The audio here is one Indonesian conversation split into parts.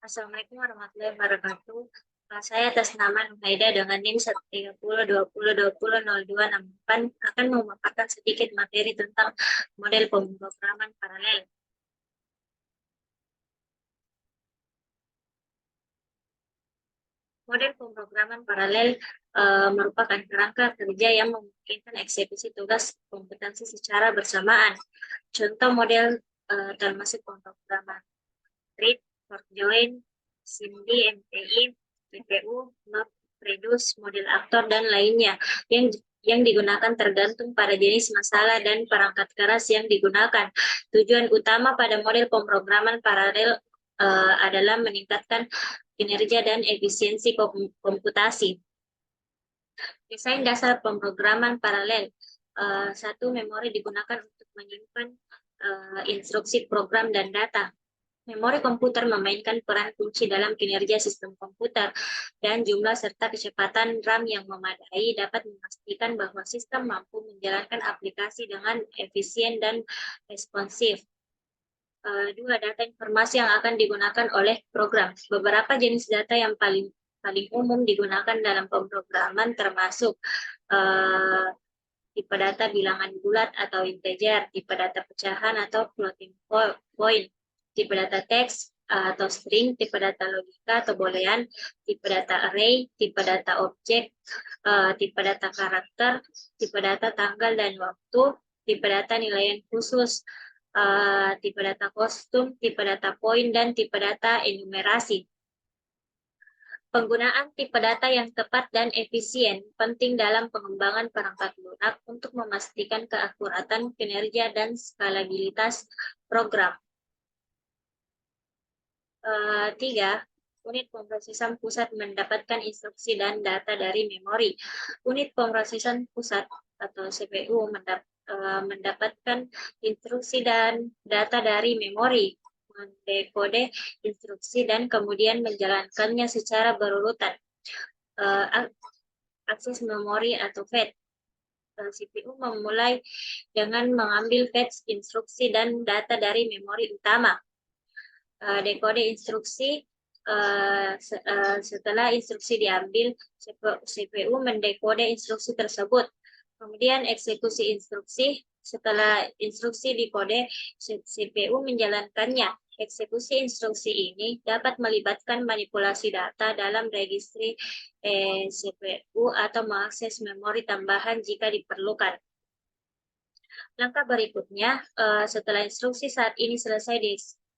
Assalamualaikum warahmatullahi wabarakatuh. Saya atas nama Nuhaida dengan NIM 13020200268 akan memaparkan sedikit materi tentang model pemrograman paralel. Model pemrograman paralel merupakan kerangka kerja yang memungkinkan eksekusi tugas kompetensi secara bersamaan. Contoh model termasuk pemrograman read, short join, SIMD, MTI, CPU, map, reduce, model aktor, dan lainnya yang digunakan tergantung pada jenis masalah dan perangkat keras yang digunakan. Tujuan utama pada model pemrograman paralel adalah meningkatkan kinerja dan efisiensi komputasi. Desain dasar pemrograman paralel. Satu, memori digunakan untuk menyimpan instruksi program dan data. Memori komputer memainkan peran kunci dalam kinerja sistem komputer, dan jumlah serta kecepatan RAM yang memadai dapat memastikan bahwa sistem mampu menjalankan aplikasi dengan efisien dan responsif. Dua, data informasi yang akan digunakan oleh program. Beberapa jenis data yang paling umum digunakan dalam pemrograman termasuk tipe data bilangan bulat atau integer, tipe data pecahan atau floating point, tipe data teks atau string, tipe data logika atau boolean, tipe data array, tipe data objek, tipe data karakter, tipe data tanggal dan waktu, tipe data nilaian khusus, tipe data kostum, tipe data point, dan tipe data enumerasi. Penggunaan tipe data yang tepat dan efisien penting dalam pengembangan perangkat lunak untuk memastikan keakuratan, kinerja, dan skalabilitas program. Tiga, unit pemrosesan pusat mendapatkan instruksi dan data dari memori. Unit pemrosesan pusat atau CPU mendapatkan instruksi dan data dari memori, mendekode instruksi, dan kemudian menjalankannya secara berurutan. Akses memori atau fetch. CPU memulai dengan mengambil fetch instruksi dan data dari memori utama. Dekode instruksi. Setelah instruksi diambil, CPU mendekode instruksi tersebut. Kemudian eksekusi instruksi. Setelah instruksi dikode, CPU menjalankannya. Eksekusi instruksi ini dapat melibatkan manipulasi data dalam registri CPU atau mengakses memori tambahan jika diperlukan. Langkah berikutnya, setelah instruksi saat ini selesai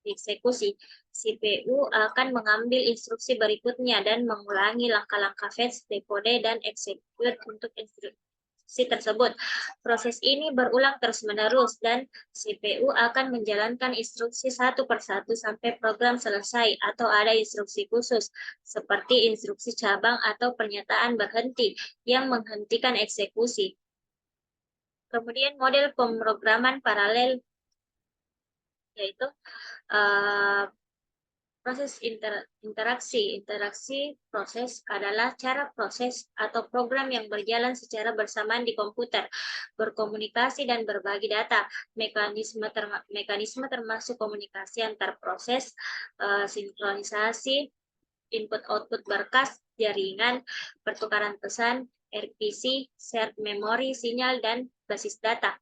dieksekusi, CPU akan mengambil instruksi berikutnya dan mengulangi langkah-langkah fetch, decode, dan execute untuk instruksi tersebut. Proses ini berulang terus-menerus dan CPU akan menjalankan instruksi satu persatu sampai program selesai atau ada instruksi khusus seperti instruksi cabang atau pernyataan berhenti yang menghentikan eksekusi. Kemudian model pemrograman paralel yaitu proses interaksi. Interaksi proses adalah cara proses atau program yang berjalan secara bersamaan di komputer, berkomunikasi dan berbagi data. Mekanisme termasuk komunikasi antar proses, sinkronisasi, input-output berkas, jaringan, pertukaran pesan, RPC, shared memory, sinyal, dan basis data.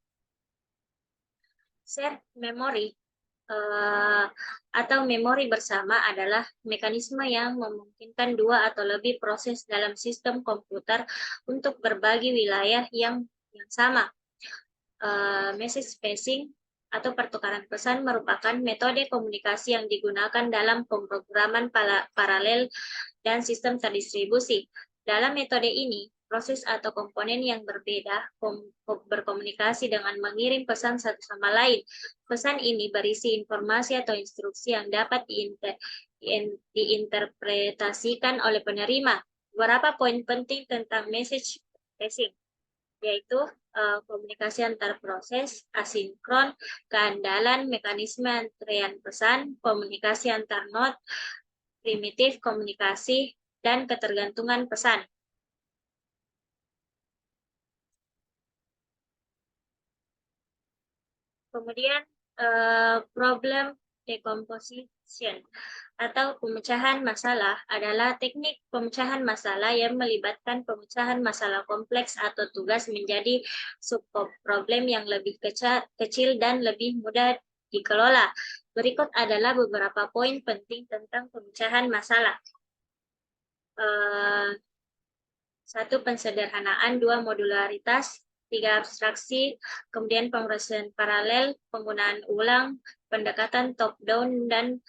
Shared memory atau memori bersama adalah mekanisme yang memungkinkan dua atau lebih proses dalam sistem komputer untuk berbagi wilayah yang sama. Message passing atau pertukaran pesan merupakan metode komunikasi yang digunakan dalam pemrograman paralel dan sistem terdistribusi. Dalam metode ini, proses atau komponen yang berbeda berkomunikasi dengan mengirim pesan satu sama lain. Pesan ini berisi informasi atau instruksi yang dapat diinterpretasikan oleh penerima. Beberapa poin penting tentang message passing, yaitu komunikasi antar proses, asinkron, keandalan, mekanisme antrean pesan, komunikasi antar node, primitif komunikasi, dan ketergantungan pesan. Kemudian problem decomposition atau pemecahan masalah adalah teknik pemecahan masalah yang melibatkan pemecahan masalah kompleks atau tugas menjadi subproblem yang lebih kecil dan lebih mudah dikelola. Berikut adalah beberapa poin penting tentang pemecahan masalah. 1. Pensederhanaan, 2. Modularitas, 3. Abstraksi, kemudian pemrosesan paralel, penggunaan ulang, pendekatan top-down dan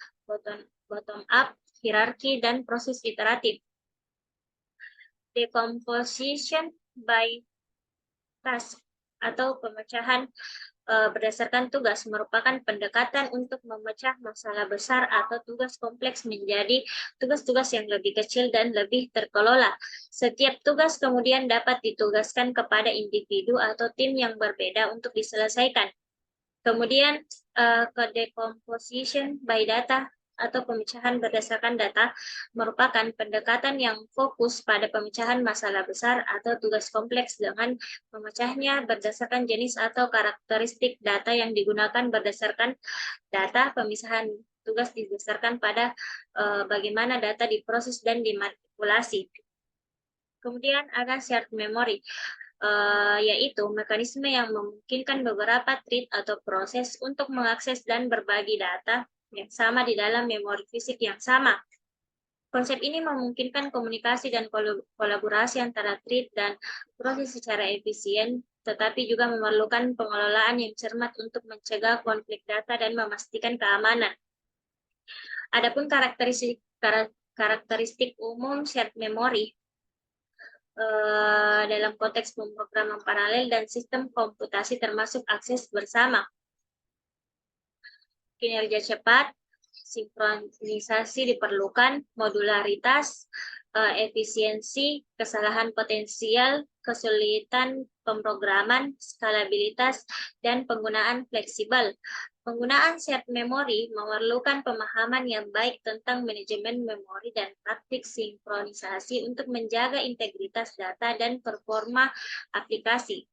bottom-up, hierarki, dan proses iteratif. Decomposition by task atau pemecahan berdasarkan tugas merupakan pendekatan untuk memecah masalah besar atau tugas kompleks menjadi tugas-tugas yang lebih kecil dan lebih terkelola. Setiap tugas kemudian dapat ditugaskan kepada individu atau tim yang berbeda untuk diselesaikan. Kemudian ke decomposition by data atau pemecahan berdasarkan data merupakan pendekatan yang fokus pada pemecahan masalah besar atau tugas kompleks dengan memecahnya berdasarkan jenis atau karakteristik data yang digunakan berdasarkan data. Pemisahan tugas didasarkan pada bagaimana data diproses dan dimanipulasi. Kemudian ada shared memory, yaitu mekanisme yang memungkinkan beberapa thread atau proses untuk mengakses dan berbagi data yang sama di dalam memori fisik yang sama. Konsep ini memungkinkan komunikasi dan kolaborasi antara thread dan proses secara efisien, tetapi juga memerlukan pengelolaan yang cermat untuk mencegah konflik data dan memastikan keamanan. Adapun karakteristik umum shared memory dalam konteks pemrograman paralel dan sistem komputasi termasuk akses bersama. Kinerja cepat, sinkronisasi diperlukan, modularitas, efisiensi, kesalahan potensial, kesulitan pemrograman, skalabilitas, dan penggunaan fleksibel. Penggunaan shared memory memerlukan pemahaman yang baik tentang manajemen memori dan praktik sinkronisasi untuk menjaga integritas data dan performa aplikasi.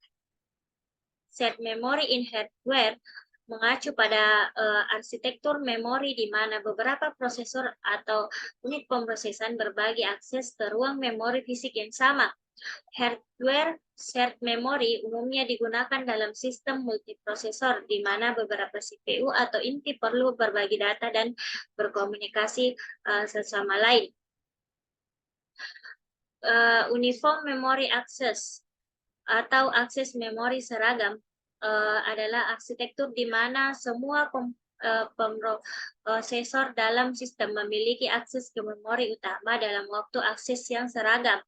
Shared memory in hardware mengacu pada arsitektur memori di mana beberapa prosesor atau unit pemrosesan berbagi akses ke ruang memori fisik yang sama. Hardware shared memory umumnya digunakan dalam sistem multiprosesor di mana beberapa CPU atau inti perlu berbagi data dan berkomunikasi sesama lain. Uniform memory access atau akses memori seragam adalah arsitektur di mana semua pemrosesor dalam sistem memiliki akses ke memori utama dalam waktu akses yang seragam.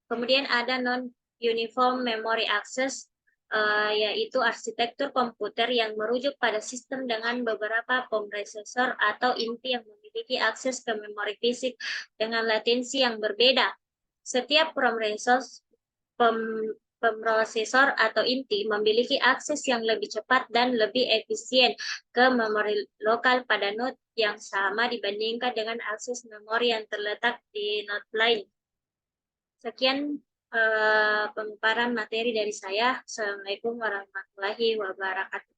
Kemudian ada non-uniform memory access, yaitu arsitektur komputer yang merujuk pada sistem dengan beberapa pemrosesor atau inti yang memiliki akses ke memori fisik dengan latensi yang berbeda. Setiap pemrosesor atau inti memiliki akses yang lebih cepat dan lebih efisien ke memori lokal pada node yang sama dibandingkan dengan akses memori yang terletak di node lain. Sekian pemaparan materi dari saya. Assalamualaikum warahmatullahi wabarakatuh.